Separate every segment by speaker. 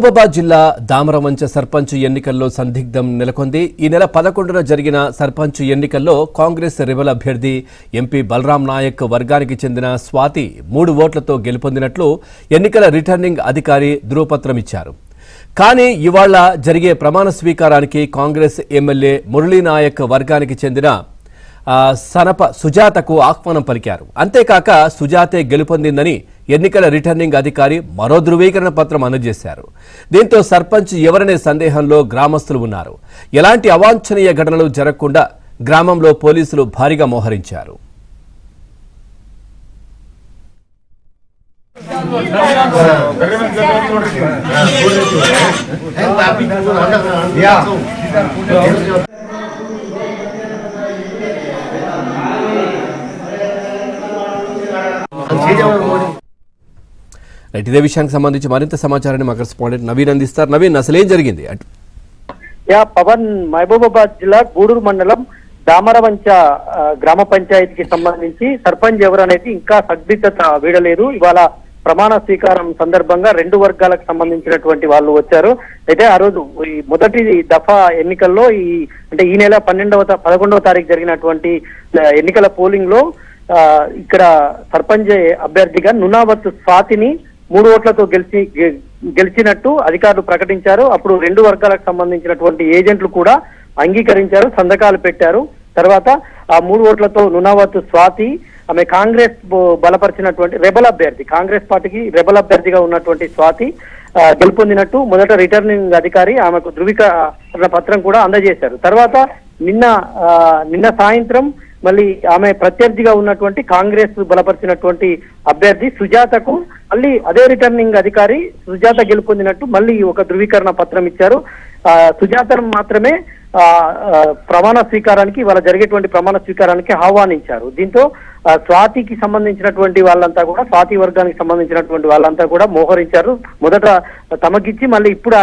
Speaker 1: మహబూబాబాద్ జిల్లా దామరవంచ సర్పంచ్ ఎన్నికల్లో సందిగ్ధం నెలకొంది. ఈ నెల 11న జరిగిన సర్పంచ్ ఎన్నికల్లో కాంగ్రెస్ రెబల్ అభ్యర్థి ఎంపీ బలరాం నాయక్ వర్గానికి చెందిన స్వాతి 3 ఓట్లతో గెలుపొందినట్లు ఎన్నికల రిటర్నింగ్ అధికారి ధృవపత్రం ఇచ్చారు. కానీ ఇవాళ జరిగే ప్రమాణ స్వీకారానికి కాంగ్రెస్ ఎమ్మెల్యే మురళీ నాయక్ వర్గానికి చెందిన సనప సుజాతకు ఆహ్వానం పలికారు. అంతేకాక సుజాతే గెలుపొందిందని ఎన్నికల రిటర్నింగ్ అధికారి మరో ధృవీకరణ పత్రం అందజేశారు. దీంతో సర్పంచ్ ఎవరనే సందేహంలో గ్రామస్తులు ఉన్నారు. ఎలాంటి అవాంఛనీయ ఘటనలు జరగకుండా గ్రామంలో పోలీసులు భారీగా మోహరించారు. ఇదే విషయానికి సంబంధించి మరింత సమాచారాన్ని మా కరెస్పాండెంట్ నవీన్ అందిస్తారు. నవీన్, అసలు ఏం జరిగింది?
Speaker 2: పవన్, మహబూబాబాద్ జిల్లా గూడూరు మండలం దామరవంచ గ్రామ పంచాయతీకి సంబంధించి సర్పంచ్ ఎవరు అనేది ఇంకా సందిగ్ధత వీడలేదు. ఇవాళ ప్రమాణ స్వీకారం సందర్భంగా 2 వర్గాలకు సంబంధించినటువంటి వాళ్ళు వచ్చారు. అయితే ఆ రోజు ఈ మొదటి దఫా ఎన్నికల్లో ఈ నెల 11వ తారీఖు జరిగినటువంటి ఎన్నికల పోలింగ్ లో ఇక్కడ సర్పంచ్ అభ్యర్థిగా నునావత్ స్వాతిని 3 ఓట్లతో గెలిచినట్టు అధికారులు ప్రకటించారు. అప్పుడు 2 వర్గాలకు సంబంధించినటువంటి ఏజెంట్లు కూడా అంగీకరించారు, సంతకాలు పెట్టారు. తర్వాత ఆ 3 ఓట్లతో నునావత్ స్వాతి, ఆమె కాంగ్రెస్ బలపరిచినటువంటి రెబల్ అభ్యర్థి, కాంగ్రెస్ పార్టీకి రెబల్ అభ్యర్థిగా ఉన్నటువంటి స్వాతి గెలుపొందినట్టు మొదట రిటర్నింగ్ అధికారి ఆమెకు ధృవీకరణ పత్రం కూడా అందజేశారు. తర్వాత నిన్న సాయంత్రం మళ్ళీ ఆమె ప్రత్యర్థిగా ఉన్నటువంటి కాంగ్రెస్ బలపరిచినటువంటి అభ్యర్థి సుజాతకు మళ్ళీ అదే రిటర్నింగ్ అధికారి సుజాత గెలుపొందినట్టు మళ్ళీ ఒక ధృవీకరణ పత్రం ఇచ్చారు. సుజాతను మాత్రమే ప్రమాణ స్వీకారానికి ఇవాళ జరిగేటువంటి ప్రమాణ స్వీకారానికి ఆహ్వానించారు. దీంతో స్వాతికి సంబంధించినటువంటి వాళ్ళంతా కూడా, స్వాతి వర్గానికి సంబంధించినటువంటి వాళ్ళంతా కూడా మోహరించారు. మొదట తమకిచ్చి మళ్ళీ ఇప్పుడు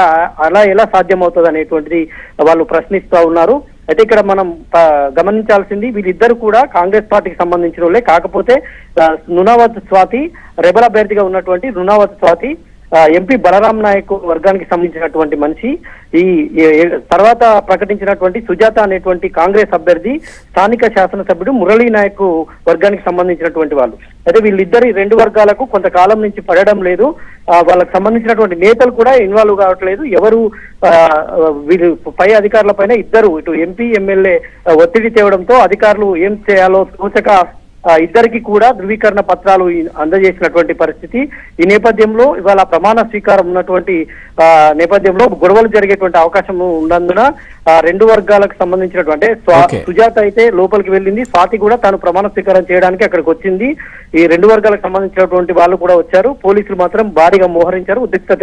Speaker 2: అలా ఎలా సాధ్యమవుతుంది అనేటువంటిది వాళ్ళు ప్రశ్నిస్తూ ఉన్నారు. అయితే ఇక్కడ మనం గమనించాల్సింది, వీళ్ళిద్దరు కూడా కాంగ్రెస్ పార్టీకి సంబంధించిన వాళ్ళే. కాకపోతే నునావత్ స్వాతి రెబల్ అభ్యర్థిగా ఉన్నటువంటి నునావత్ స్వాతి ఎంపీ బలరాం నాయక్ వర్గానికి సంబంధించినటువంటి మనిషి. ఈ తర్వాత ప్రకటించినటువంటి సుజాత అనేటువంటి కాంగ్రెస్ అభ్యర్థి స్థానిక శాసనసభ్యుడు మురళీ నాయక్ వర్గానికి సంబంధించినటువంటి వాళ్ళు. అయితే వీళ్ళిద్దరి 2 వర్గాలకు కొంతకాలం నుంచి పడడం లేదు. వాళ్ళకి సంబంధించినటువంటి నేతలు కూడా ఇన్వాల్వ్ కావట్లేదు. ఎవరు వీళ్ళు పై అధికారుల పైన ఇద్దరు, ఇటు ఎంపీ ఎమ్మెల్యే ఒత్తిడి తేవడంతో అధికారులు ఏం చేయాలో తోచక ఇద్దరికి కూడా ధృవీకరణ పత్రాలు అందజేసినటువంటి పరిస్థితి. ఈ నేపథ్యంలో ఇవాళ ప్రమాణ స్వీకారం ఉన్నటువంటి నేపథ్యంలో గొడవలు జరిగేటువంటి అవకాశం ఉన్నందున 2 వర్గాలకు సంబంధించినటువంటి సుజాత అయితే లోపలికి వెళ్ళింది. స్వాతి కూడా తాను ప్రమాణ స్వీకారం చేయడానికి అక్కడికి వచ్చింది. ఈ 2 వర్గాలకు సంబంధించినటువంటి వాళ్ళు కూడా వచ్చారు. పోలీసులు మాత్రం భారీగా మోహరించారు. ఉద్రిక్తత